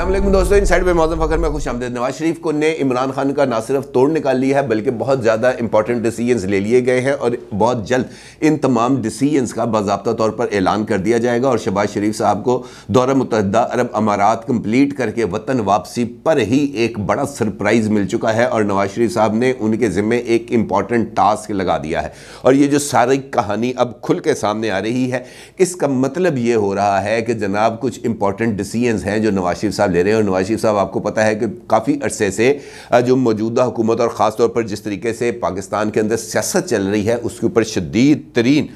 अस्सलाम वालेकुम दोस्तों, इनसाइड में मौजूद फखर में खुशामदीद। नवाज शरीफ को ने इमरान खान का ना सिर्फ तोड़ निकाल लिया है बल्कि बहुत ज़्यादा इंपॉर्टेंट डिसीजंस ले लिए गए हैं और बहुत जल्द इन तमाम डिसीजंस का बाज़ाब्ता तौर पर ऐलान कर दिया जाएगा। और शहबाज शरीफ साहब को दौरा मुत्तहिदा अरब अमारात कंप्लीट करके वतन वापसी पर ही एक बड़ा सरप्राइज़ मिल चुका है और नवाज शरीफ साहब ने उनके ज़िम्मे एक इंपॉर्टेंट टास्क लगा दिया है। और ये जो सारी कहानी अब खुल के सामने आ रही है, इसका मतलब ये हो रहा है कि जनाब कुछ इंपॉर्टेंट डिसीजंस हैं जो नवाज शरीफ साहब ले रहे हैं। और नवाज शरीफ साहब आपको पता है कि काफ़ी अरसे से जो मौजूदा हुकूमत और ख़ास तौर पर जिस तरीके से पाकिस्तान के अंदर सियासत चल रही है उसके ऊपर शदीद तरीन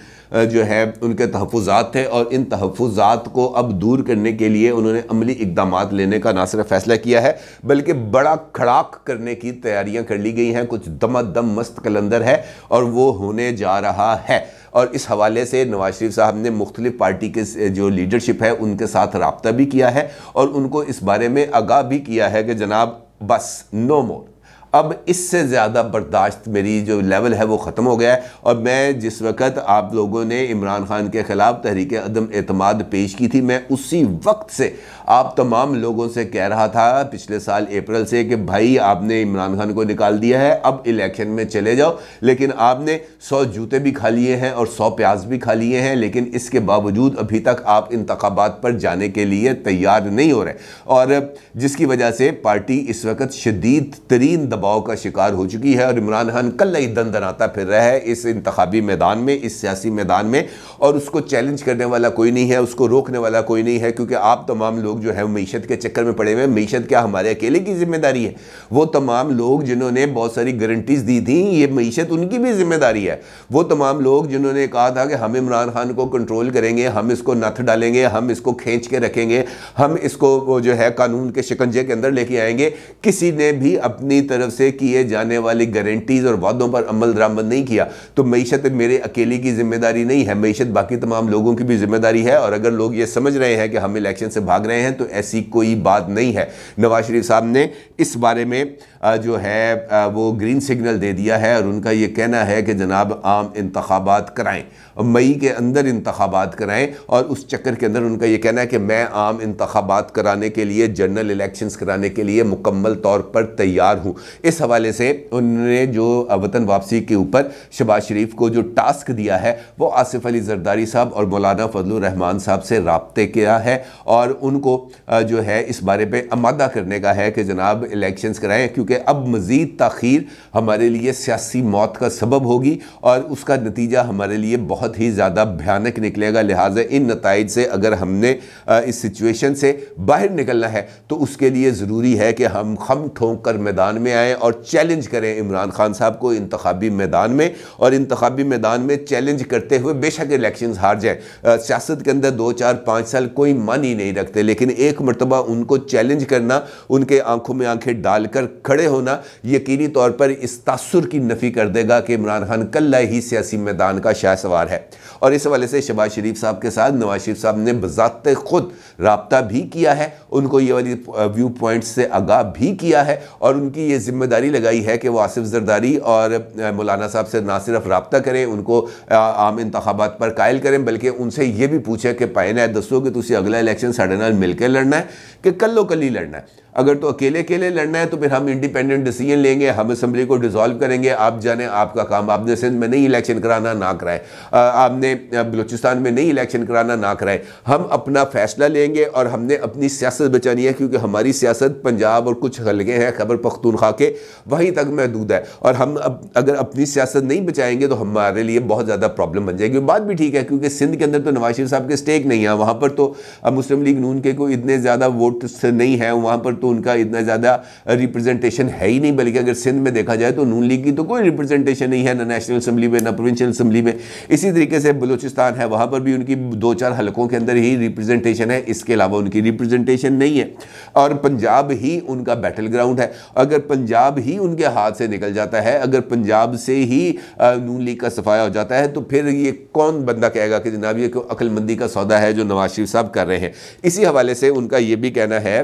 जो है उनके तहफ़्फ़ुज़ात थे और इन तहफ़्फ़ुज़ात को अब दूर करने के लिए उन्होंने अमली इक़दामात लेने का ना सिर्फ फैसला किया है बल्कि बड़ा खड़ाक करने की तैयारियां कर ली गई हैं। कुछ दमादम मस्त कलंदर है और वो होने जा रहा है। और इस हवाले से नवाज शरीफ साहब ने मुख्तलिफ पार्टी के जो लीडरशिप है उनके साथ रब्ता भी किया है और उनको इस बारे में आगाह भी किया है कि जनाब बस नो मोर, अब इससे ज़्यादा बर्दाश्त मेरी जो लेवल है वो ख़त्म हो गया है। और मैं जिस वक़्त आप लोगों ने इमरान खान के ख़िलाफ़ तहरीक अदम एतमाद पेश की थी, मैं उसी वक्त से आप तमाम लोगों से कह रहा था पिछले साल अप्रैल से कि भाई आपने इमरान खान को निकाल दिया है, अब इलेक्शन में चले जाओ। लेकिन आपने 100 जूते भी खा लिए हैं और 100 प्याज भी खा लिए हैं, लेकिन इसके बावजूद अभी तक आप इंतखाबात पर जाने के लिए तैयार नहीं हो रहे और जिसकी वजह से पार्टी इस वक्त शदीद तरीन दबाव का शिकार हो चुकी है। और इमरान खान कल ही दंदनाता फिर रहा है इस इंतखाबी मैदान में, इस सियासी मैदान में, और उसको चैलेंज करने वाला कोई नहीं है, उसको रोकने वाला कोई नहीं है, क्योंकि आप तमाम लोग जो है मीशत के चक्कर में पड़े हुए हैं। मीशत क्या हमारे अकेले की जिम्मेदारी है? वो तमाम लोग जिन्होंने बहुत सारी गारंटीज दी थी, ये मीशत उनकी भी जिम्मेदारी है। वो तमाम लोग जिन्होंने कहा था कि हम इमरान खान को कंट्रोल करेंगे, हम इसको नथ डालेंगे, हम इसको खींच के रखेंगे, हम इसको वो जो है कानून के शिकंजे के अंदर लेके आएंगे, किसी ने भी अपनी तरफ से किए जाने वाली गारंटीज और वादों पर अमल दरामद नहीं किया। तो मीशत मेरे अकेले की जिम्मेदारी नहीं है, मीशत बाकी तमाम लोगों की भी जिम्मेदारी है। और अगर लोग ये समझ रहे हैं कि हम इलेक्शन से भाग रहे हैं तो ऐसी कोई बात नहीं है। नवाज शरीफ साहब ने इस बारे में जो है वो ग्रीन सिग्नल दे दिया है और उनका ये कहना है कि जनाब आम इंतखाबात कराएं, मई के अंदर इंतखाबात कराएं। और उस चक्कर के अंदर उनका ये कहना है कि मैं आम इंतखाबात कराने के लिए, जनरल इलेक्शंस कराने के लिए मुकम्मल तौर पर तैयार हूँ। इस हवाले से उन्होंने जो वतन वापसी के ऊपर शहबाज शरीफ को जो टास्क दिया है वो आसिफ अली जरदारी साहब और मौलाना फजलुर रहमान साहब से राब्ते किया है और उनको जो है इस बारे पे आमादा करने का है कि जनाब इलेक्शंस कराएं, क्योंकि अब मज़ीद ताख़ीर हमारे लिए सियासी मौत का सबब होगी और उसका नतीजा हमारे लिए बहुत ही ज़्यादा भयानक निकलेगा। लिहाजा इन नताइज से अगर हमने इस सिचुएशन से बाहर निकलना है तो उसके लिए ज़रूरी है कि हम खम ठोंक कर मैदान में आएँ और चैलेंज करें इमरान खान साहब को इंतखाबी मैदान में। और इंतखाबी मैदान में चैलेंज करते हुए बेशक इलेक्शन हार जाए, सियासत के अंदर 2, 4, 5 साल कोई मान ही नहीं रखते, लेकिन एक मरतबा उनको चैलेंज करना, उनके आंखों में आंखें डालकर खड़े होना यकीनी तौर पर इस तासुर की नफ़ी कर देगा कि इमरान खान कल ही सियासी मैदान का शाहसवार है। और इस हवाले से शहबाज शरीफ साहब के साथ नवाज शरीफ साहब ने बज़ाते खुद राब्ता भी किया है, उनको ये वाली व्यू पॉइंट से आगाह भी किया है और उनकी ये जिम्मेदारी लगाई है कि वो आसिफ जरदारी और मौलाना साहब से ना सिर्फ राब्ता करें, उनको आम इंतखाबात पर कायल करें, बल्कि उनसे ये भी पूछे कि पायना है दसो कि तुसी अगला इलेक्शन साढ़े नाल मिलकर लड़ना है कि कल्लो कली लड़ना है। अगर तो अकेले अकेले लड़ना है तो फिर हम इंडिपेंडेंट डिसीजन लेंगे, हम असम्बली को डिसॉल्व करेंगे, आप जाने आपका काम। आपने सिंध में नहीं इलेक्शन कराना ना कराए, आपने बलूचिस्तान में नहीं इलेक्शन कराना ना कराए, हम अपना फैसला लेंगे और हमने अपनी सियासत बचानी है, क्योंकि हमारी सियासत पंजाब और कुछ हलके हैं खैबर पख्तूनख्वा के, वहीं तक महदूद है। और हम अगर अपनी सियासत नहीं बचाएंगे तो हमारे लिए बहुत ज़्यादा प्रॉब्लम बन जाएगी। बात भी ठीक है, क्योंकि सिंध के अंदर तो नवाज शरीफ साहब के स्टेक नहीं है, वहाँ पर तो मुस्लिम लीग नून के कोई इतने ज़्यादा वोट नहीं है, वहाँ पर तो उनका इतना ज़्यादा रिप्रेजेंटेशन है ही नहीं। बल्कि अगर सिंध में देखा जाए तो नून लीग की तो कोई रिप्रेजेंटेशन नहीं है, ना नेशनल असम्बली में ना प्रोविंशियल असम्बली में। इसी तरीके से बलूचिस्तान है, वहाँ पर भी उनकी 2-4 हलकों के अंदर ही रिप्रेजेंटेशन है, इसके अलावा उनकी रिप्रेजेंटेशन नहीं है। और पंजाब ही उनका बैटल ग्राउंड है। अगर पंजाब ही उनके हाथ से निकल जाता है, अगर पंजाब से ही नून लीग का सफाया हो जाता है, तो फिर ये कौन बंदा कहेगा कि जनाब ये अक्लमंदी का सौदा है जो नवाज शरीफ साहब कर रहे हैं। इसी हवाले से उनका ये भी कहना है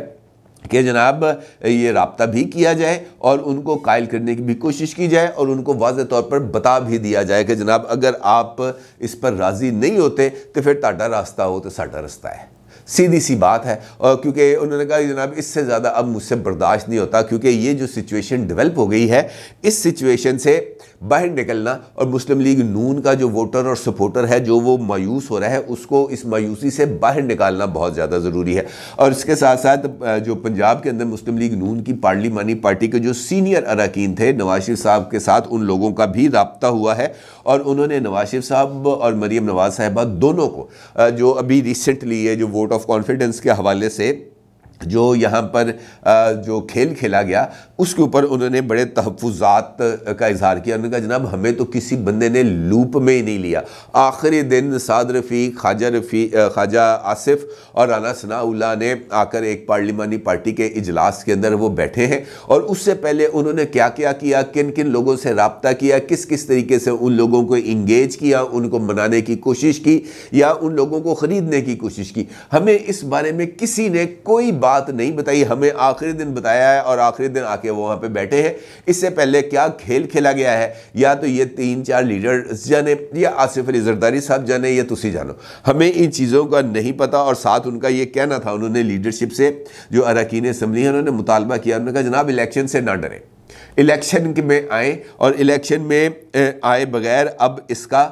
कि जनाब ये राब्ता भी किया जाए और उनको कायल करने की भी कोशिश की जाए और उनको वाज़ेह तौर पर बता भी दिया जाए कि जनाब अगर आप इस पर राज़ी नहीं होते तो फिर ताड़ा रास्ता हो तो साडा रास्ता है। सीधी सी बात है। और क्योंकि उन्होंने कहा जनाब इससे ज़्यादा अब मुझसे बर्दाश्त नहीं होता, क्योंकि ये जो सिचुएशन डेवलप हो गई है, इस सिचुएशन से बाहर निकलना और मुस्लिम लीग नून का जो वोटर और सपोर्टर है जो वो मायूस हो रहा है, उसको इस मायूसी से बाहर निकालना बहुत ज़्यादा ज़रूरी है। और इसके साथ साथ जो पंजाब के अंदर मुस्लिम लीग नून की पार्लिमानी पार्टी के जो सीनियर अरकान थे, नवाज शरीफ साहब के साथ उन लोगों का भी राब्ता हुआ है और उन्होंने नवाज शरीफ साहब और मरीम नवाज साहिबा दोनों को जो अभी रिसेंटली ये जो वोट ऑफ कॉन्फिडेंस के हवाले से जो यहाँ पर जो खेल खेला गया उसके ऊपर उन्होंने बड़े तहफ़्फ़ुज़ात का इजहार किया। उन्होंने कहा जनाब हमें तो किसी बंदे ने लूप में ही नहीं लिया। आखिरी दिन साद रफ़ीक, ख्वाजा आसिफ और राना सनाउल्लाह ने आकर एक पार्लिमानी पार्टी के इजलास के अंदर वो बैठे हैं और उससे पहले उन्होंने क्या क्या किया, किन किन लोगों से रब्ता किया, किस किस तरीके से उन लोगों को इंगेज किया, उनको मनाने की कोशिश की या उन लोगों को ख़रीदने की कोशिश की, हमें इस बारे में किसी ने कोई बात नहीं बताई। हमें आखिरी दिन बताया है और आखिरी दिन आके वो वहां पे बैठे हैं। इससे पहले क्या खेल खेला गया है या तो ये 3-4 लीडर्स जाने या आसिफ अली जरदारी साहब जाने या तुसी जानो, हमें इन चीज़ों का नहीं पता। और साथ उनका ये कहना था, उन्होंने लीडरशिप से जो अरकान असम्बली है उन्होंने मुतालबा किया, उन्होंने कहा जनाब इलेक्शन से ना डरें, इलेक्शन में आए और इलेक्शन में आए बगैर अब इसका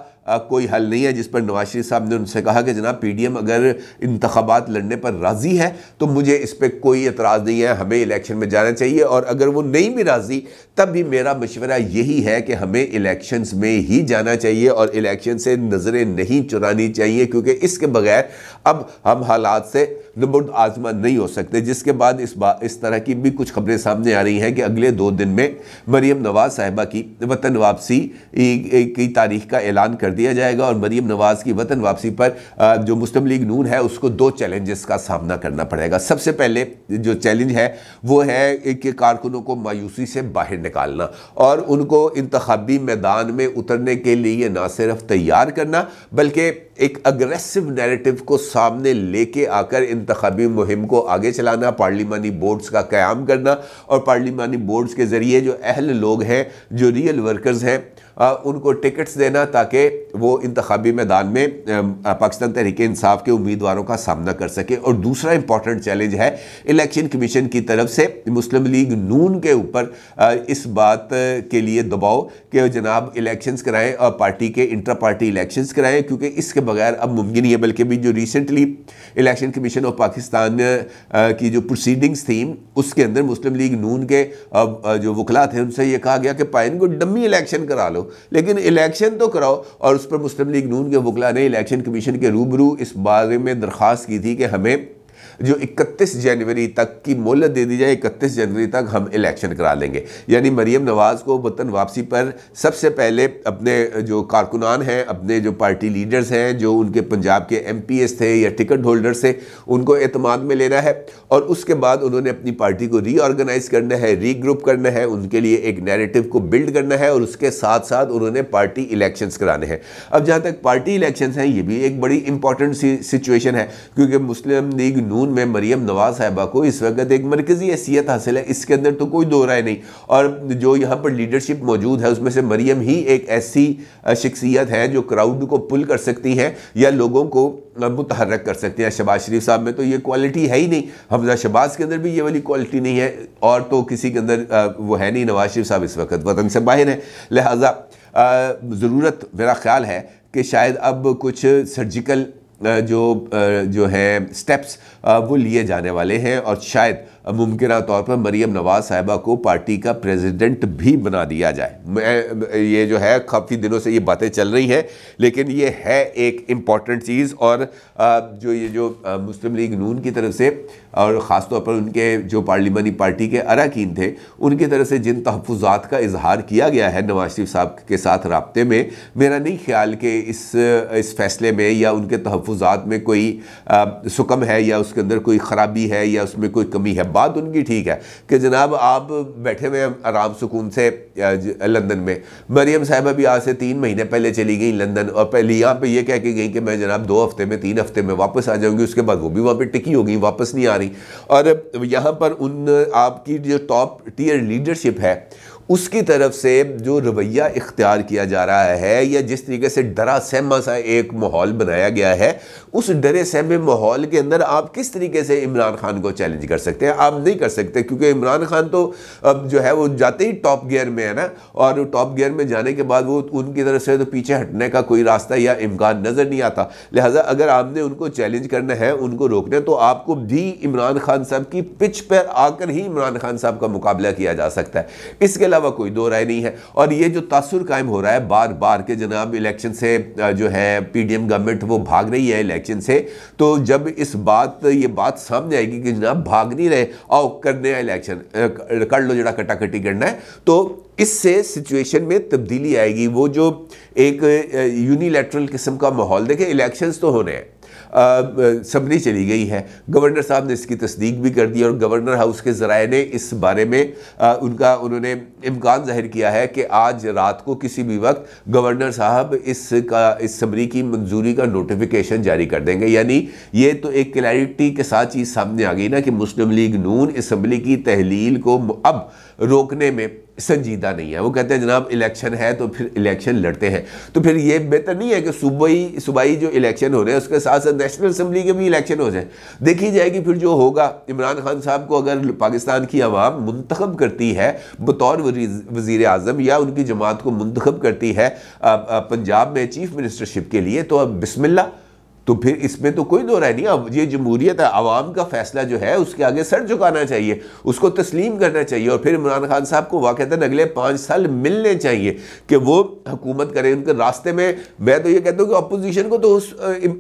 कोई हल नहीं है। जिस पर नवाज शरीफ साहब ने उनसे कहा कि जनाब पीडीएम अगर इंतखाबात लड़ने पर राज़ी है तो मुझे इस पर कोई एतराज़ नहीं है, हमें इलेक्शन में जाना चाहिए, और अगर वो नहीं भी राज़ी तब भी मेरा मशवरा यही है कि हमें इलेक्शंस में ही जाना चाहिए और इलेक्शन से नज़रें नहीं चुरानी चाहिए, क्योंकि इसके बगैर अब हम हालात से नबुर्द आजमा नहीं हो सकते। जिसके बाद इस तरह की भी कुछ खबरें सामने आ रही हैं कि अगले 2 दिन में मरीम नवाज साहिबा की वतन वापसी की तारीख का ऐलान कर दिया जाएगा और मरीम नवाज की वतन वापसी पर जो मुस्लिम लीग नून है उसको 2 चैलेंजेस का सामना करना पड़ेगा। सबसे पहले जो चैलेंज है वो है कि कारकुनों को मायूसी से बाहर निकालना और उनको इंतखाबी मैदान में उतरने के लिए ना सिर्फ तैयार करना बल्कि एक अग्रेसिव नैरेटिव को सामने लेके आकर इंतखाबी मुहिम को आगे चलाना, पार्लिमानी बोर्ड्स का क़याम करना और पार्लिमानी बोर्ड्स के ज़रिए जो अहल लोग हैं, जो रियल वर्कर्स हैं, उनको टिकट्स देना ताकि वो इंतखाबी मैदान में पाकिस्तान तहरीक इंसाफ के उम्मीदवारों का सामना कर सके। और दूसरा इंपॉर्टेंट चैलेंज है इलेक्शन कमीशन की तरफ से मुस्लिम लीग नून के ऊपर इस बात के लिए दबाव कि जनाब इलेक्शंस कराएं और पार्टी के इंट्रा पार्टी इलेक्शंस कराएं, क्योंकि इसके बगैर अब मुमकिन नहीं है। बल्कि भी जो recently election commission of Pakistan की जो प्रोसीडिंग्स थी उसके अंदर मुस्लिम लीग नून के जो वकला थे उनसे ये कहा गया कि पाइन को डमी इलेक्शन करा लो, लेकिन इलेक्शन तो कराओ। और उस पर मुस्लिम लीग नून के वकला ने इलेक्शन कमीशन के रूबरू इस बारे में दरख्वास्त की थी कि हमें जो 31 जनवरी तक की मोहलत दे दी जाए, 31 जनवरी तक हम इलेक्शन करा लेंगे। यानी मरीम नवाज को वतन वापसी पर सबसे पहले अपने जो कारकुनान हैं, अपने जो पार्टी लीडर्स हैं, जो उनके पंजाब के MPs थे या टिकट होल्डर्स थे, उनको एतमाद में लेना है और उसके बाद उन्होंने अपनी पार्टी को रीऑर्गेनाइज करना है, रीग्रुप करना है, उनके लिए एक नैरेटिव को बिल्ड करना है और उसके साथ साथ उन्होंने पार्टी इलेक्शंस कराने हैं। अब जहाँ तक पार्टी इलेक्शंस हैं, ये भी एक बड़ी इंपॉर्टेंट सिचुएशन है, क्योंकि मुस्लिम लीग नून में मरीम नवाज साहिबा को इस वक्त एक मरकजी हैसियत हासिल है, इसके अंदर तो कोई दो राय नहीं। और जो यहाँ पर लीडरशिप मौजूद है उसमें से मरीम ही एक ऐसी शख्सियत है जो क्राउड को पुल कर सकती हैं या लोगों को मुतहर्रक कर सकते हैं। शहबाज शरीफ साहब में तो ये क्वालिटी है ही नहीं, हमजा शहबाज के अंदर भी ये वाली क्वालिटी नहीं है और तो किसी के अंदर वो है नहीं। नवाज शरीफ साहब इस वक्त वतन से बाहर है, लिहाजा ज़रूरत मेरा ख्याल है कि शायद अब कुछ सर्जिकल जो है स्टेप्स वो लिए जाने वाले हैं और शायद मुमकिन तौर पर मरीम नवाज साहिबा को पार्टी का प्रेसिडेंट भी बना दिया जाए। ये जो है काफ़ी दिनों से ये बातें चल रही हैं, लेकिन ये है एक इम्पॉर्टेंट चीज़। और जो मुस्लिम लीग नून की तरफ से और ख़ास तौर पर उनके जो पार्लिमानी पार्टी के अरकान थे उनकी तरफ से जिन तहफ़्फ़ुज़ात का इजहार किया गया है नवाज शरीफ साहब के साथ राब्ते में, मेरा नहीं ख्याल कि इस फैसले में या उनके तहफ़्फ़ुज़ात में कोई सुकम है या उसके अंदर कोई ख़राबी है या उसमें कोई कमी है। बात उनकी ठीक है कि जनाब आप बैठे हुए आराम सुकून से लंदन में, मरीम साहिबा भी आज से 3 महीने पहले चली गई लंदन और पहले यहाँ पे ये कह के गई कि मैं जनाब 2 हफ्ते में 3 हफ्ते में वापस आ जाऊंगी, उसके बाद वो भी वहाँ पे टिकी हो गई, वापस नहीं आ रही। और यहाँ पर उन आपकी जो टॉप टियर लीडरशिप है उसकी तरफ से जो रवैया इख्तियार किया जा रहा है या जिस तरीके से डरा सहमा सा एक माहौल बनाया गया है, उस डरे सहमे माहौल के अंदर आप किस तरीके से इमरान खान को चैलेंज कर सकते हैं? आप नहीं कर सकते, क्योंकि इमरान खान तो अब जो है वो जाते ही टॉप गियर में है ना, और टॉप गियर में जाने के बाद वो उनकी तरफ से तो पीछे हटने का कोई रास्ता या इम्कान नज़र नहीं आता। लिहाजा अगर आपने उनको चैलेंज करना है, उनको रोकना है, तो आपको भी इमरान खान साहब की पिच पर आकर ही इमरान खान साहब का मुकाबला किया जा सकता है, इसके अलावा कोई दो राय नहीं है। और ये जो तासुर कायम हो रहा है बार बार के जनाब इलेक्शन से जो है पीडीएम गवर्नमेंट वो भाग रही है इलेक्शन से, तो जब ये बात सामने आएगी कि जनाब भाग नहीं रहे, आओ करने इलेक्शन कर लो जरा कटाकटी करना है, तो इससे सिचुएशन में तब्दीली आएगी। वो जो एक यूनिलैटरल किस्म का माहौल, देखें इलेक्शंस तो होने हैं, असम्बली चली गई है, गवर्नर साहब ने इसकी तस्दीक भी कर दी और गवर्नर हाउस के ज़राए ने इस बारे में उन्होंने इम्कान जाहिर किया है कि आज रात को किसी भी वक्त गवर्नर साहब इस असम्बली की मंजूरी का नोटिफिकेशन जारी कर देंगे। यानी ये तो एक क्लैरिटी के साथ चीज़ सामने आ गई ना कि मुस्लिम लीग नून असम्बली की तहलील को अब रोकने में संजीदा नहीं है। वो कहते हैं जनाब इलेक्शन है तो फिर इलेक्शन लड़ते हैं, तो फिर ये बेहतर नहीं है कि सूबाई जो इलेक्शन हो रहे हैं उसके साथ साथ नेशनल असम्बली के भी इलेक्शन हो जाए। देखी जाएगी फिर जो होगा। इमरान खान साहब को अगर पाकिस्तान की आवाम मुंतखब करती है बतौर वज़ीर आज़म या उनकी जमात को मुंतखब करती है पंजाब में चीफ मिनिस्टरशिप के लिए, तो अब बिस्मिल्लाह, तो फिर इसमें तो कोई दो राय नहीं। अब ये जमहूरियत है, आवाम का फैसला जो है उसके आगे सर झुकाना चाहिए, उसको तस्लीम करना चाहिए। और फिर इमरान खान साहब को वाक़तन अगले 5 साल मिलने चाहिए कि वो हुकूमत करें। उनके रास्ते में मैं तो ये कहता हूँ कि अपोजिशन को तो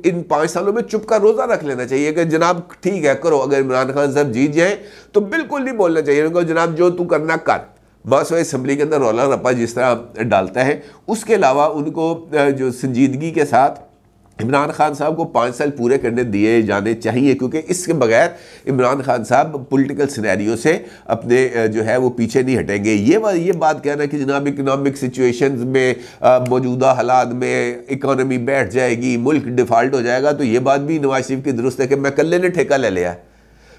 इन 5 सालों में चुप का रोज़ा रख लेना चाहिए कि जनाब ठीक है करो, अगर इमरान खान साहब जीत जाएँ तो बिल्कुल नहीं बोलना चाहिए उनको जनाब जो तू करना कर, बस वो असम्बली के अंदर रौला रप्पा जिस तरह डालता है। उसके अलावा उनको जो संजीदगी के साथ इमरान खान साहब को 5 साल पूरे करने दिए जाने चाहिए, क्योंकि इसके बगैर इमरान खान साहब पॉलिटिकल सिनेरियो से अपने जो है वो पीछे नहीं हटेंगे। ये बात कहना कि जनाब इकनॉमिक सिचुएशंस में मौजूदा हालात में इकॉनमी बैठ जाएगी, मुल्क डिफ़ॉल्ट हो जाएगा, तो ये बात भी नवाज शरीफ की दुरुस्त है कि मैं कल्ले ने ठेका ले लिया।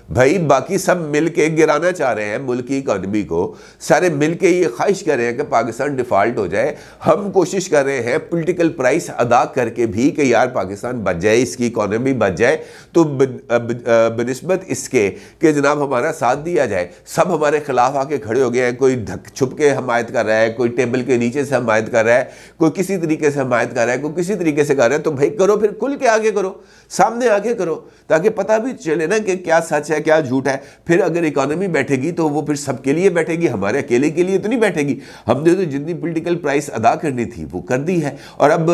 भाई बाकी सब मिल के गिराना चाह रहे हैं मुल्क की इकॉनमी को, सारे मिल के ये ख्वाहिश कर रहे हैं कि पाकिस्तान डिफ़ॉल्ट हो जाए। हम कोशिश कर रहे हैं पॉलिटिकल प्राइस अदा करके भी कि यार पाकिस्तान बच जाए, इसकी इकॉनमी बच जाए, तो बनिस्बत इसके कि जनाब हमारा साथ दिया जाए। सब हमारे खिलाफ आके खड़े हो गए हैं, कोई ढक छुप के हमायत कर रहा है, कोई टेबल के नीचे से हमायत कर रहा है, कोई किसी तरीके से हमायत कर रहा है, कोई किसी तरीके से कर रहा है। तो भाई करो, फिर खुल के आगे करो, सामने आगे करो, ताकि पता भी चले ना कि क्या सच है क्या झूठ है। फिर अगर इकॉनमी बैठेगी तो वो फिर सबके लिए बैठेगी, हमारे अकेले के लिए तो नहीं बैठेगी। हमने तो जितनी पॉलिटिकल प्राइस अदा करनी थी वो कर दी है। और अब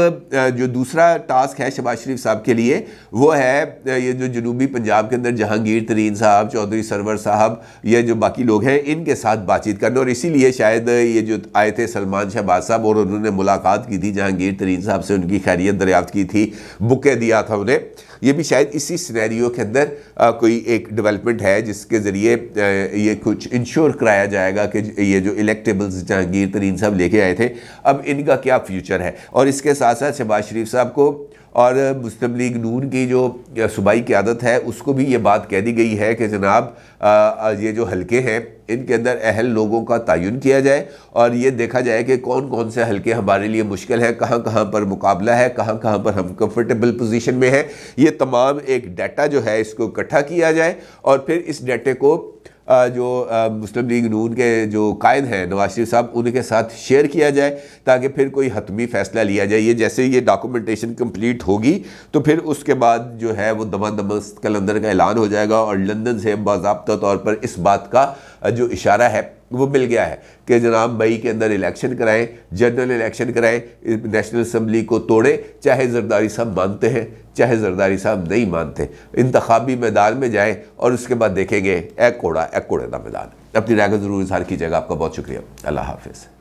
जो दूसरा टास्क है शहबाज शरीफ साहब के लिए वो है ये जो जनूबी पंजाब के अंदर जहांगीर तरीन साहब, चौधरी सरवर साहब, ये जो बाकी लोग हैं इनके साथ बातचीत करना। और इसीलिए शायद ये जो आए थे सलमान शहबाज साहब और उन्होंने मुलाकात की थी जहांगीर तरीन साहब से, उनकी खैरियत दरियाफ्त की थी, बुके दिया था उन्हें। ये भी शायद इसी सिनेरियो के अंदर कोई एक डेवलपमेंट है जिसके ज़रिए ये कुछ इंश्योर कराया जाएगा कि ये जो इलेक्टेबल्स जहांगीर तरीन साहब लेके आए थे अब इनका क्या फ्यूचर है। और इसके साथ साथ शहबाज शरीफ साहब को और मुस्लिम लीग नून की जो सूबाई क़यादत है उसको भी ये बात कह दी गई है कि जनाब ये जो हलके हैं इनके अंदर अहल लोगों का तयन किया जाए और ये देखा जाए कि कौन कौन से हलके हमारे लिए मुश्किल है, कहाँ कहाँ पर मुकाबला है, कहाँ कहाँ पर हम कंफर्टेबल पोजीशन में हैं। ये तमाम एक डाटा जो है इसको इकट्ठा किया जाए और फिर इस डाटे को जो मुस्लिम लीग नून के जो कायद हैं नवाज शरीफ साहब उनके साथ शेयर किया जाए ताकि फिर कोई हतमी फ़ैसला लिया जाए। ये जैसे ये डॉक्यूमेंटेशन कंप्लीट होगी तो फिर उसके बाद जो है वो दमा कलंदर का ऐलान हो जाएगा और लंदन से बाज़ाब्ता तौर पर इस बात का जो इशारा है वो मिल गया है कि जनाब मई के अंदर इलेक्शन कराएं, जनरल इलेक्शन कराएं, नेशनल असम्बली को तोड़ें, चाहे जरदारी साहब मानते हैं चाहे जरदारी साहब नहीं मानते, इंतखाबी मैदान में जाएं और उसके बाद देखेंगे एक कोड़ा का मैदान। अपनी राय को ज़रूर इज़हार कीजिएगा। आपका बहुत शुक्रिया। अल्लाह हाफिज़।